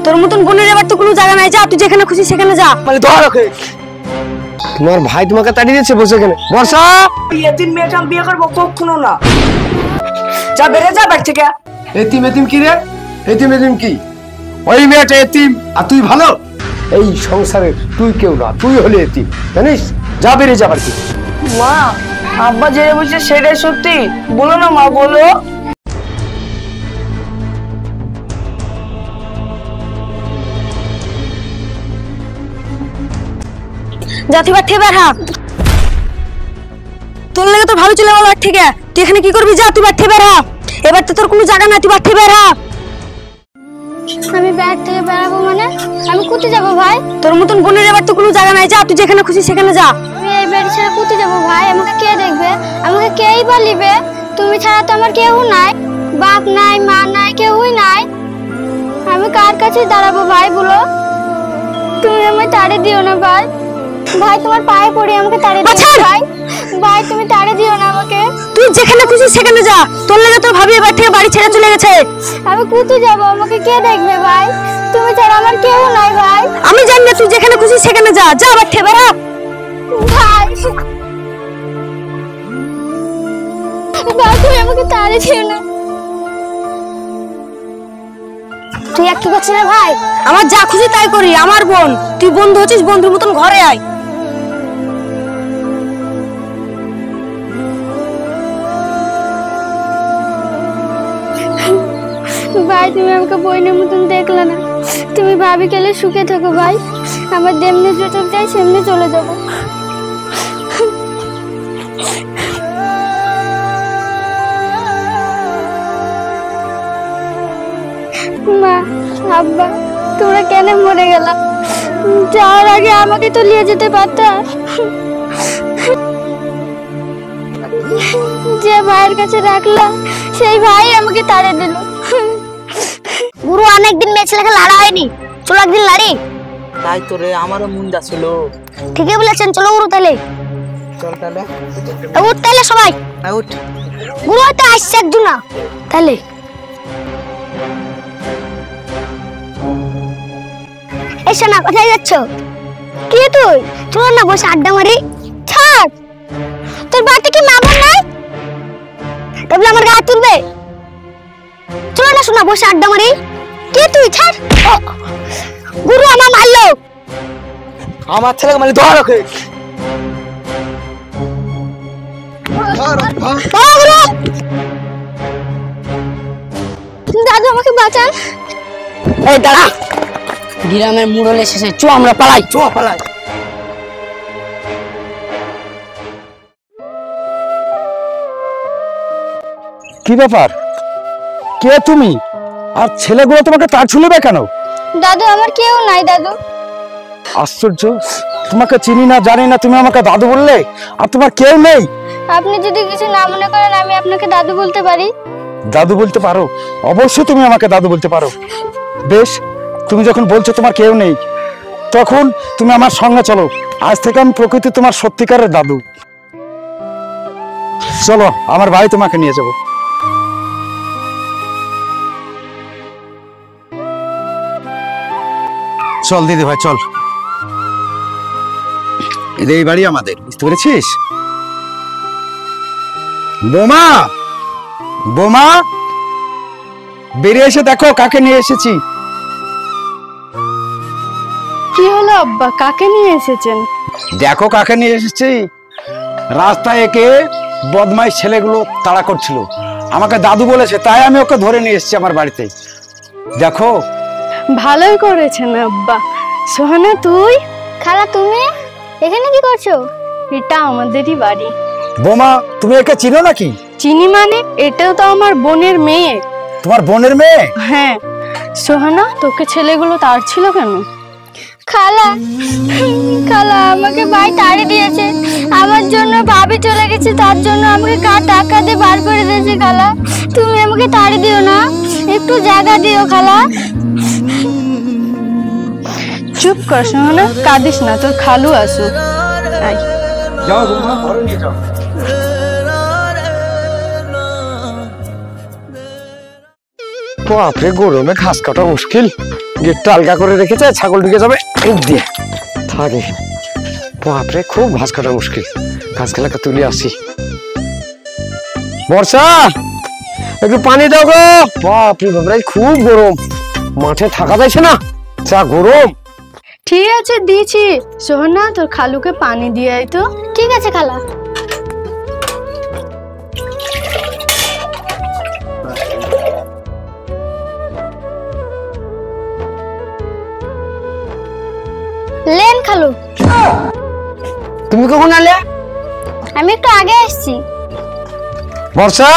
তোর মতন বোনের এবার তো কোনো জায়গা নাই, যা তুই যেখানে খুশি সেখানে যা। মানে ধর ওকে। তোমার ভাই তোমাকে তাড়িয়ে দিয়েছে বসে এখানে। বর্ষা, এতিম মেয়েটা আমি বিয়ে করবো কখনো না। যা বেড়ে যা বাড়ি থেকে। এতিম এতিম কি রে? এতিম এতিম কি? ওই মেয়েটা এতিম আর তুই ভালো? এই সংসারে তুই কেউ না, তুই হলে এতিম, জানিস? যা বেরিয়ে যাবার কি। মা, আব্বা যেটা বলছে সেটাই সত্যি, বলো না মা, বলো। যা তুই বাড়ি বের হ। তোর লাগে তোর ভাবি চলে গেল বাড়ি থেকে, তুই এখানে কি করবি? যা তুই বাড়ি বের হ, এবার তো তোর কোনো জায়গা নাই, তুই বাড়ি বের হ। আমি বাড়ি থেকে বেরাবো মানে? আমি কোথায় যাবো ভাই? তোর মতন বোনের এবার তো কোনো জায়গা নাই, যা তুই যেখানে খুশি সেখানে যা। আমি এই বাড়ি ছেড়ে কোথায় যাবো ভাই? আমাকে কে দেখবে? আমাকে কেই বা নিবে? তুমি ছাড়া তো আমার কেউ নাই, বাপ নাই, মা নাই, কেউই নাই। আমি কার কাছে দাঁড়াবো ভাই বলো? তুমি আমায় তাড়িয়ে দিও না ভাই। ভাই তোমার পায়ে পড়ি, আমাকে তাড়িয়ে দিও না ভাই। ভাই তুমি তাড়িয়ে দিও না আমাকে। তুই যেখানে খুশি সেখানে যা, তোর লাগে তোর ভাবি এবার থেকে বাড়ি ছেড়ে চলে গেছে। আমি কোথায় যাবো? আমাকে কে দেখবে ভাই? তুমি ছাড়া আমার কেউ নাই ভাই। আমি জানি না, তুই যেখানে খুশি সেখানে যা, যা বাড়ি থেকে বের হ। ভাই, ভাই তুমি আমাকে তাড়িয়ে দিও না। তুই আর কি করছিস রে ভাই? আমার যা খুশি তাই করি, আমার বোন, তুই বন্ধু হচ্ছিস, বন্ধুর মতন ঘরে আয়। ভাই তুমি আমাকে বোনের মতন দেখলে না, তুমি ভাবি গেলে সুখে থাকো ভাই। আমার যেমনি যেতে চাই সেমনি চলে যাবো। মা, আব্বা, তোমরা কেন মরে গেলা? যাওয়ার আগে আমাকে তো নিয়ে যেতে পারতা। যে ভাইয়ের কাছে রাখলাম সেই ভাই আমাকে তাড়িয়ে দিল। গুরু অনেকদিন মেয়ে ছেলেকে লড়া হয়নি, চলো একদিন লড়ি। তাই তো রে, আমারও মন যাচ্ছিল। ঠিকই বলেছেন, চলো গুরু তাহলে। চল তাহলে। উঠ তাহলে সবাই। উঠ। গুরু হয়তো আসছে একজন না তাহলে। এসো না, কোথায় যাচ্ছ? কে তুই? চলো না বসে আড্ডা মারি। ছাড়, তোর বাড়িতে কি মা বোন নাই? তাহলে আমার গা তুলবে? চলো না শোনা বসে আড্ডা মারি। কে তুই? ছাড়। গুরু আমার মারলো। আমার ছেলেকে মানে ধর ওকে। দাদু আমাকে বাঁচান। এই দাঁড়া, গ্রামের মুড়ল এসেছে, চো আমরা পালাই। চো পালাই। কি ব্যাপার? কে তুমি? আর ছেলেগুলো তোমাকে তার ছুলেবে কেন? দাদু আমার কেউ নাই দাদু। আশ্চর্য, তোমাকে চিনি না জানি না, তুমি আমাকে দাদু বললে, আর তোমার কেউ নেই। আপনি যদি কিছু না মনে করেন আমি আপনাকে দাদু বলতে পারি। দাদু বলতে পারো? অবশ্যই তুমি আমাকে দাদু বলতে পারো। বেশ, তুমি যখন বলছো তোমার কেউ নেই, তখন তুমি আমার সঙ্গে চলো। আজ থেকে আমি প্রকৃতি তোমার সত্যিকারের দাদু। চলো, আমার বাড়ি তোমাকে নিয়ে যাবো। চল দিদি ভাই, চল। এই বাড়ি আমাদের, বুঝতে পেরেছিস? বোমা, বোমা, বেরিয়ে এসে দেখো কাকে নিয়ে এসেছি। কি হলো আব্বা, কাকে নিয়ে এসেছেন? দেখো কাকে নিয়ে এসেছি। রাস্তায় একে বদমাইশ ছেলেগুলো তাড়া করছিল, আমাকে দাদু বলেছে, তাই আমি ওকে ধরে নিয়ে এসেছি আমার বাড়িতে। দেখো। ভালোই করেছেন আব্বা। সোহানা তুই? খালা তুমি এখানে কি করছো? এটা আমাদেরই বাড়ি। বোমা, তুমি একে চিনো নাকি? চিনি মানে? এটাও তো আমার বোনের মেয়ে। তোমার বোনের মেয়ে? হ্যাঁ। সোহানা, তোকে ছেলেগুলো তাড়ছিল কেন? খালা, খালা আমাকে ভাই তাড়িয়ে দিয়েছে, আমার জন্য ভাবি চলে গেছে, তার জন্য আমাকে টাকা দিয়ে বার করে দিয়েছে। খালা তুমি আমাকে তাড়িয়ে দিও না, একটু জায়গা দিও খালা। চুপ কর সোহানা, কাঁদিস না, তোর খালু আসুক। যাও বোমা, ঘরে নিয়ে যাও। বাপরে গরমে ঘাস কাটা মুশকিল। গেটটা আলগা করে রেখেছে, ছাগল ঢুকে যাবে এই দিয়ে থাকে। বাপরে খুব ঘাস কাটা মুশকিল। ঘাস খেলাকে তুলে আসি। বর্ষা একটু পানি দাও গো। বাপরে বাপরে খুব গরম, মাঠে থাকা যাচ্ছে না, যা গরম। ঠিক আছে দিয়েছি। সোহনা তোর খালুকে পানি দিয়ে আয় তো। ঠিক আছে খালা। লেন খালু। তুমি কখন আলে? আমি একটু আগে এসেছি। বর্ষা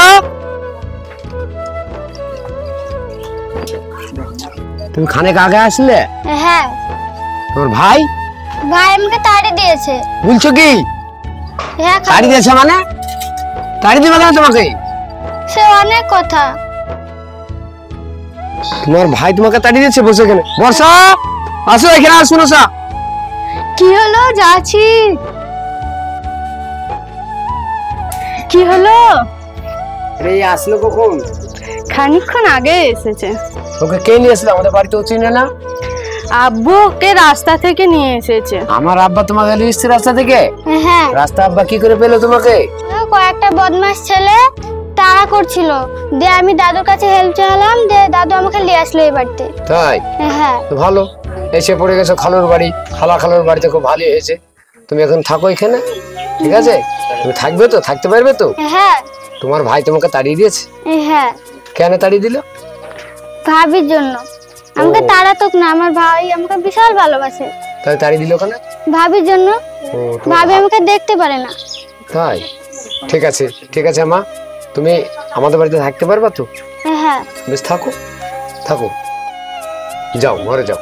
তুমি খানিক আগে আসলে? হ্যাঁ। তোমার ভাই? ভাই আমাকে তাড়ি দিয়েছে। বলছো কি? হ্যাঁ তাড়ি খালু। দিয়েছে মানে? তাড়ি দিবে কেন তোমাকে? সে অনেক কথা। তোমার ভাই তোমাকে তাড়ি দিয়েছে? বসে এখানে। বর্ষা আসো এখানে, আসুন। আসা কি হলো? যাচ্ছি। কি হলো? এই আসলো কখন? খানিকক্ষণ আগে এসেছে। ওকে কে নিয়ে আসলো? আমাদের বাড়িতে ও চিনে না। আব্বু ওকে রাস্তা থেকে নিয়ে এসেছে। আমার আব্বা তোমাকে নিয়ে এসছে রাস্তা থেকে? হ্যাঁ। রাস্তা আব্বা কি করে পেলো তোমাকে? কয়েকটা বদমাশ ছেলে তাড়া করছিল, দিয়ে আমি দাদুর কাছে হেল্প চাইলাম, দিয়ে দাদু আমাকে নিয়ে আসলো এই বাড়িতে। তাই? হ্যাঁ। তো ভালো, এসে পড়ে গেছো খালুর বাড়ি। খালুর বাড়িতে খুব ভালোই হয়েছে। তুমি এখন থাকো এখানে, ঠিক আছে? তুমি থাকবে তো? থাকতে পারবে তো? হ্যাঁ। তোমার ভাই তোমাকে তাড়িয়ে দিয়েছে? হ্যাঁ। কেন তাড়িয়ে দিল? ভাবির জন্য। আমাকে তাড়াতক না, আমার ভাই আমাকে বিশাল ভালোবাসে। তাই তাড়িয়ে দিল কেন? ভাবির জন্য। ও, তোমার ভাবি আমাকে দেখতে পারে না। তাই? ঠিক আছে, ঠিক আছে মা, তুমি আমাদের বাড়িতে থাকতে পারবা তো? হ্যাঁ। বেশ, থাকো থাকো, যাও ঘরে যাও।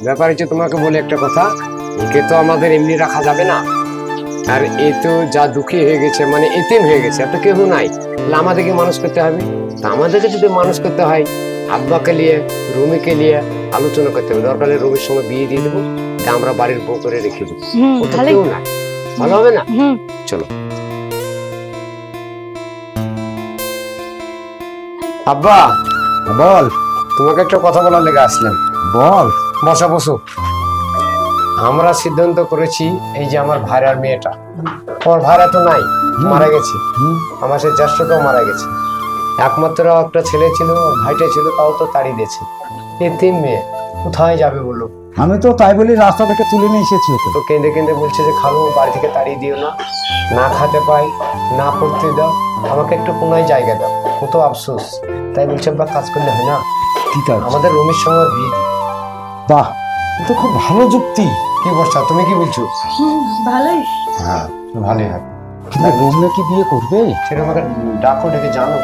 ব্যাপার হচ্ছে তোমাকে বলে একটা কথা, একে তো আমাদের এমনি রাখা যাবে না। আর এ তো যা দুঃখী হয়ে গেছে, মানে এতিম হয়ে গেছে, এত কেউ নাই। তাহলে আমাদেরকে মানুষ করতে হবে। তা আমাদেরকে যদি মানুষ করতে হয়, আব্বাকে নিয়ে রুমিকে নিয়ে আলোচনা করতে হবে। দরকার হলে রুমির সঙ্গে বিয়ে দিয়ে দেবো, তা আমরা বাড়ির বউ করে রেখে দেবো। ও তো কেউ নাই, ভালো হবে না? চলো। আব্বা বল। তোমাকে একটা কথা বলার লেগে আসলাম। বল। বসো বসো। আমরা সিদ্ধান্ত করেছি, এই যে আমার ভাইরার মেয়েটা, আমার ভাইরা তো নাই, মারা গেছে। আমার সেই জ্যেষ্ঠটাও মারা গেছে। একমাত্র একটা ছেলে ছিল, ওর ভাইটা ছিল, তাও তো তাড়িয়ে দিয়েছে। এতিম মেয়ে, কোথায় যাবে বলো? আমি তো তাই বলি রাস্তা থেকে তুলে নিয়ে এসেছি ওকে। তো কেঁদে কেঁদে বলছে যে খালু বাড়ি থেকে তাড়িয়ে দিও না, না খেতে পাই, না পড়তে দাও, আমাকে একটু কোনায় জায়গা দাও। কত আফসোস। তাই বলছে বা কাজ করলে হয় না, ঠিক আছে। আমাদের রমির সঙ্গে বিয়ে দিই। বাহ, এ তো খুব ভালো যুক্তি। কি বর্ষা, তুমি কি বলছো? ভালোই। হ্যাঁ, ভালোই হয়। কিন্তু রুমে কি বিয়ে করবে? সেটা আমাকে ডাকো, ডেকে জানো।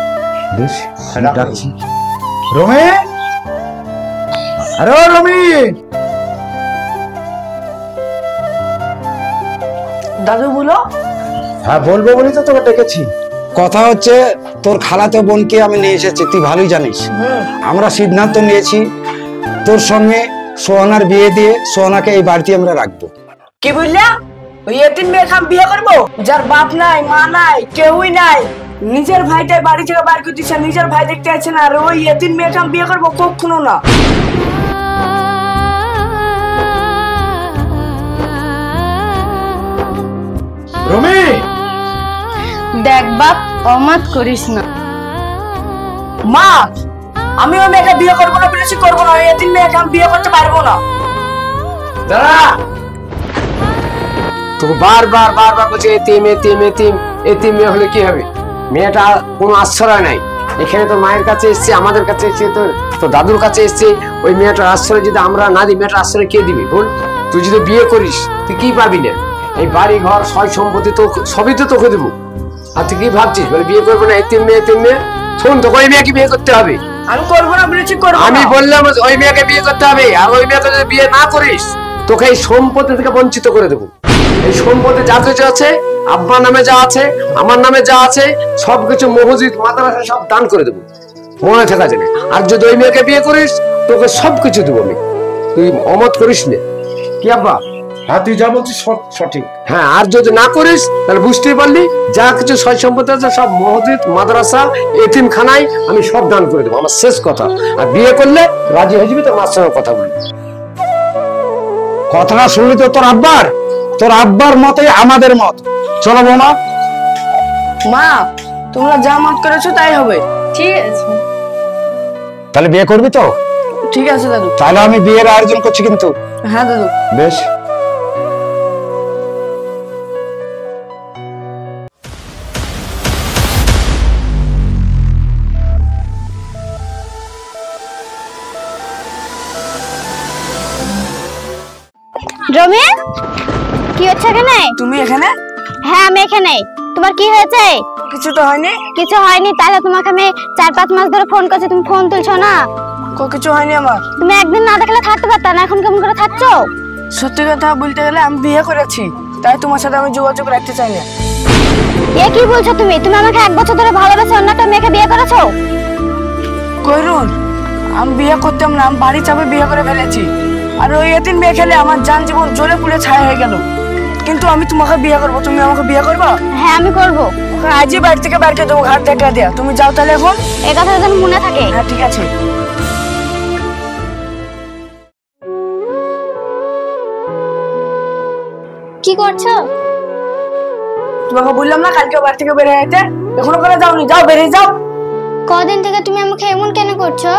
বেশ, হ্যাঁ, ডাকো। ডাকছি। রমি, আরে ও রমি। দাদু বলো। হ্যাঁ বলবো বলি তো তোকে ডেকেছি। কথা হচ্ছে, তোর খালাতো বোনকে আমি নিয়ে এসেছি, তুই ভালোই জানিস। আমরা সিদ্ধান্ত নিয়েছি তোর সঙ্গে সোহানার বিয়ে দিয়ে সোহানাকে এই বাড়িতে আমরা রাখবো। কি বললা? ওই এতিম মেয়েকে আমি বিয়ে করবো, যার বাপ নাই, মা নাই, কেউই নাই, নিজের ভাইটাই বাড়ি থেকে বার করে দিচ্ছে, নিজের ভাই দেখতে আছে না, আর ওই এতিম মেয়েকে আমি বিয়ে করবো? কখনো না। রমি, দেখ বাপ, অমাত করিস না। মা, আমি ওই মেয়েকে বিয়ে করবো না বলেছি, করবো না। ওই এতিম মেয়েকে আমি বিয়ে করতে পারবো না। দাঁড়া, তোকে বারবার বারবার বলছে এতিম এতিম এতিম। এতিম মেয়ে হলে কি হবে? মেয়েটা কোনো আশ্রয় নাই। এখানে তোর মায়ের কাছে এসছে, আমাদের কাছে এসছে, তোর দাদুর কাছে এসছে। ওই মেয়েটার আশ্রয় যদি আমরা না দিই, মেয়েটার আশ্রয় কে দিবি বল? তুই যদি বিয়ে করিস, তুই কি পাবি না? এই বাড়ি ঘর সয় সম্পত্তি তো সবই তো তোকে দেবো। আর তুই কি ভাবছিস বলে বিয়ে করবো না? এতিম মেয়ে এতিম মেয়ে। শোন, তোকে ওই মেয়েকে বিয়ে করতে হবে। আমি করবো না বলেছি, করবো আমি না। বললাম ওই মেয়েকে বিয়ে করতে হবে, আর ওই মেয়েকে যদি বিয়ে না করিস, তোকে এই সম্পত্তি থেকে বঞ্চিত করে দেবো। এই সম্পত্তি যা কিছু আছে, আব্বা নামে যা আছে, আমার নামে যা আছে, সবকিছু মসজিদ মাদ্রাসা সব দান করে দেবো, মনে থাকা যাবে। আর যদি ওই মেয়েকে বিয়ে করিস, তোকে সবকিছু দেবো আমি, তুই অমত করিস না। কি আব্বা? হ্যাঁ তুই যা বলছিস সঠিক। হ্যাঁ, আর যদি না করিস তাহলে বুঝতেই পারলি, যা কিছু সয় সম্পত্তি আছে সব মসজিদ, মাদ্রাসা, এতিমখানায় আমি সব দান করে দেবো, আমার শেষ কথা। আর বিয়ে করলে রাজি হয়ে যাবি, তোর মার সঙ্গে কথা বলবি। কথাটা শুনলি তো তোর আব্বার মতে আমাদের মত। চলো বৌমা। মা তোমরা যা মত করেছো তাই হবে। ঠিক আছে। তাহলে বিয়ে করবি তো? ঠিক আছে দাদু। তাহলে আমি বিয়ের আয়োজন করছি কিন্তু। হ্যাঁ দাদু। বেশ। রমি, কি হচ্ছে এখানে? তুমি এখানে? হ্যাঁ আমি এখানে। তোমার কি হয়েছে? কিছু তো হয়নি। কিছু হয়নি? তাহলে তোমাকে আমি 4-5 মাস ধরে ফোন করছি, তুমি ফোন তুলছো না। কিছু হয়নি আমার। তুমি একদিন না দেখলে থাকতে পারতা না, এখন কেমন করে থাকছো? সত্যি কথা বলতে গেলে আমি বিয়ে করেছি, তাই তোমার সাথে আমি যোগাযোগ রাখতে চাই না। এ কি বলছো তুমি? তুমি আমাকে 1 বছর ধরে ভালোবেসে অন্য একটা মেয়েকে বিয়ে করেছো? কইরুন, আমি বিয়ে করতাম না, আমি বাড়ি চাপে বিয়ে করে ফেলেছি। আর ওই এতিম মেয়ে খেলে আমার জান জীবন জ্বলে পুড়ে ছাই হয়ে গেল। কিন্তু আমি তোমাকে বিয়ে করবো, তুমি আমাকে বিয়ে করবো? হ্যাঁ আমি করবো। আজই বাড়ি থেকে বের করে দেবো, ঘাট দেখা দেয়া। তুমি যাও তাহলে এখন। এই কথাটা যেন মনে থাকে। হ্যাঁ ঠিক আছে। কি করছো? তোমাকে বললাম না কালকে বাড়ি থেকে বেরিয়ে যেতে, এখনো করে যাওনি। যাও, বেরিয়ে যাও। কদিন থেকে তুমি আমাকে এমন কেন করছো?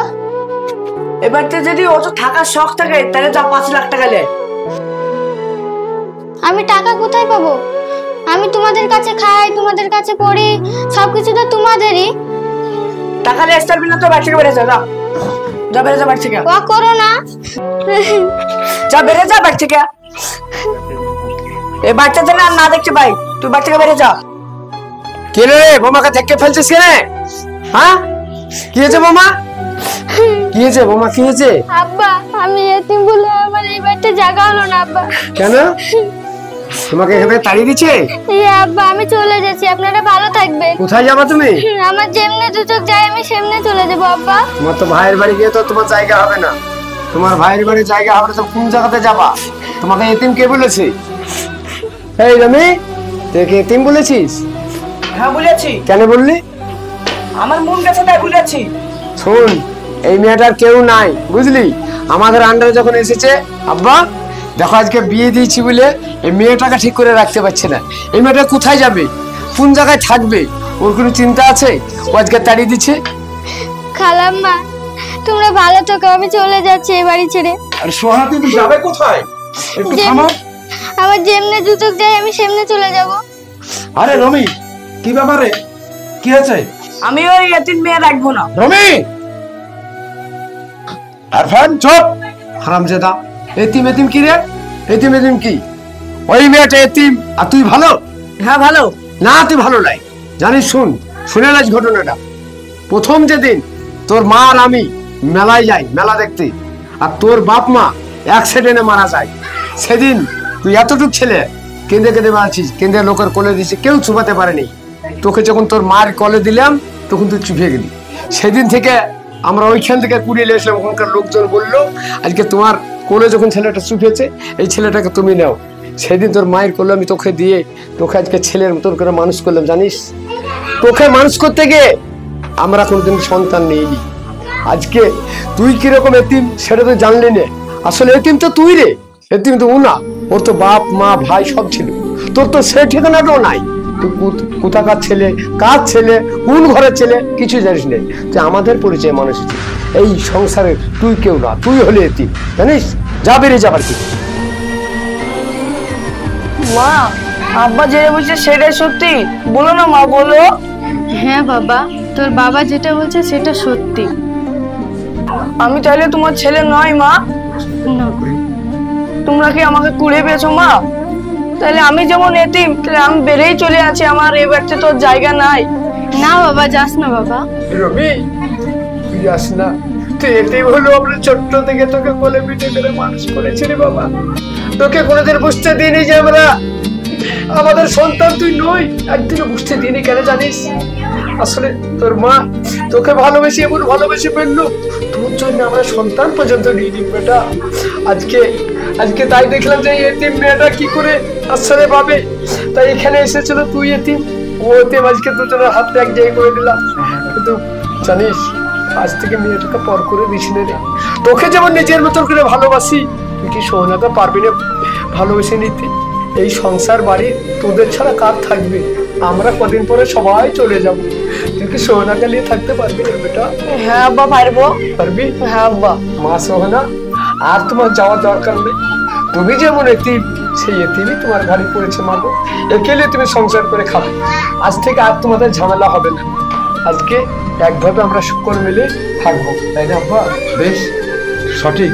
এবারতে যদি অত থাকার শখ থাকে তাহলে যাও, 5 লাখ টাকা লে। আমি টাকা কোথায় পাবো? আমি তোমাদের কাছে খাই, তোমাদের কাছে পড়ি, সবকিছু তো তোমাদেরই। টাকা লে আসতে পারবি না তো বাড়ি থেকে বেরিয়ে যাও। যাও যা, বেরিয়ে যাও বাড়ি থেকে। ও করো না। যা, বেরিয়ে যা বাড়ি থেকে। এই বাচ্চা যেন আর না দেখতে পাই, তুই বাড়ি থেকে বেরিয়ে যা। কে রে বোমাকে থেকে ফেলছিস কেন? হ্যাঁ, কি হয়েছে বোমা? কি হয়েছে বোমা, কি হয়েছে? আব্বা, আমি এতিম বলে আমার এই বাড়িতে জায়গা হলো না আব্বা। কেন তোমাকে এখানে তাড়িয়ে দিচ্ছে? আব্বা আমি চলে যাচ্ছি, আপনারা ভালো থাকবেন। কোথায় যাবা তুমি? আমার যেমনে দুচোখ যায় আমি সেমনে চলে যাবো আব্বা। তোমার তো ভাইয়ের বাড়ি গিয়ে তো তোমার জায়গা হবে না। তোমার ভাইয়ের বাড়ি জায়গা হবে তো কোন জায়গাতে যাবা? তোমাকে এতিম কে বলেছে? এই রমি, তুই কি এতিম বলেছিস? হ্যাঁ বলেছি। কেন বললি? আমার মন গেছে তাই বলেছি। শোন, এই মেয়েটার কেউ নাই বুঝলি, আমাদের আন্ডারে যখন এসেছে। আব্বা দেখো, আজকে বিয়ে দিয়েছি বলে এই মেয়েটাকে ঠিক করে রাখতে পারছে না। এই মেয়েটা কোথায় যাবে, কোন জায়গায় থাকবে, ওর কোনো চিন্তা আছে? ও আজকে তাড়িয়ে দিচ্ছে। খালাম্মা তোমরা ভালো থাকো, আমি চলে যাচ্ছি এই বাড়ি ছেড়ে। আর সোহানা তুমি যাবে কোথায়? একটু থামো। আমার যেমনে দুচোখ যায় আমি সেমনে চলে যাব। আরে রমি, কি ব্যাপারে, কি হয়েছে? আমি ওই এতিম মেয়ে রাখবো না। রমি, আরফান চুপ। হারামজাদা, এতিম এতিম কি রে? এতিম এতিম কি? ওই মেয়েটা এতিম আর তুই ভালো? হ্যাঁ ভালো না, তুই ভালো নাই জানিস। শুনে নাস ঘটনাটা। প্রথম যেদিন তোর মা আর আমি মেলায় যাই মেলা দেখতে, আর তোর বাপ মা অ্যাক্সিডেন্টে মারা যায়, সেদিন তুই এতটুক ছেলে কেঁদে কেঁদে মারছিস, কেঁদে লোকের কোলে দিছিস, কেউ চুপাতে পারেনি। তোকে যখন তোর মার কোলে দিলাম তখন তুই চুপে গেলি। সেদিন থেকে আমরা ওইখান থেকে কুড়িয়ে নিয়ে এসলাম। ওখানকার লোকজন বললো আজকে তোমার কোলে যখন ছেলেটা চুপেছে, এই ছেলেটাকে তুমি নাও। সেদিন তোর মায়ের কোলে আমি তোকে দিয়ে তোকে আজকে ছেলের মতন করে মানুষ করলাম জানিস। তোকে মানুষ করতে গিয়ে আমরা কোনোদিন সন্তান নিইনি। আজকে তুই কিরকম এতিম সেটা তো জানলি না। আসলে এতিম তো তুই রে, এতিম তো ও না। ওর তো বাপ মা ভাই সব ছিল, তোর তো সে ঠিকানাটাও নাই। তুই কোথাকার ছেলে, কার ছেলে, কোন ঘরের ছেলে কিছু জানিস না। তুই আমাদের পরিচয় মানুষ, এই সংসারে তুই কেউ না, তুই হলে এতিম জানিস। যা, বেরিয়ে যাবার কি? মা, আব্বা যেটা বলছে সেটাই সত্যি। বলো না মা, বলো। হ্যাঁ বাবা, তোর বাবা যেটা বলছে সেটা সত্যি। আমি তাহলে তোমার ছেলে নয় মা? না। তোমরা কি আমাকে কুড়ে পেয়েছো মা? তাহলে আমি যেমন এতিম, তাহলে আমি বেড়েই চলে আছি, আমার এ বাড়িতে তোর জায়গা নাই। না বাবা, যাস না বাবা। রবি, তুই যাস না। তুই এতেই হলো আমরা ছোট্ট থেকে তোকে কোলে পিঠে করে মানুষ করেছি রে বাবা। তোকে কোনোদিন বুঝতে দিইনি যে আমরা আমাদের সন্তান তুই নই। একদিনও বুঝতে দিইনি, কেন জানিস? আসলে তোর মা তোকে ভালোবেসে এমন ভালোবেসে ফেললো, তোর জন্য আমরা সন্তান পর্যন্ত নিয়ে নিই বেটা। আজকে আজকে তাই দেখলাম যে এই এতিম মেয়েটা কি করে আশ্রয় পাবে, তাই এখানে এসেছিল। তুই এতিম, ও এতিম, আজকে দুজনের হাতে এক জায়গায় করে দিলাম। কিন্তু জানিস, আজ থেকে মেয়েটাকে পর করে দিস নে রে। তোকে যেমন নিজের মতন করে ভালোবাসি, তুই কি সোহনাকে পারবি না ভালোবেসে নিতে? এই সংসার বাড়ি তোদের ছাড়া কার থাকবে? আমরা কদিন পরে সবাই চলে যাব। তুই কি সোহনাকে নিয়ে থাকতে পারবি না বেটা? হ্যাঁ আব্বা পারবো। পারবি? হ্যাঁ আব্বা। মা সোহনা, আর তোমার যাওয়ার দরকার নেই। তুমি যেমন এতিম, সেই এতিমই তোমার ঘরে পড়েছে। মা গো, একেলে তুমি সংসার করে খাবে। আজ থেকে আর তোমাদের ঝামেলা হবে না। আজকে একভাবে আমরা সকল মিলে থাকবো, তাই না আব্বা? বেশ, সঠিক।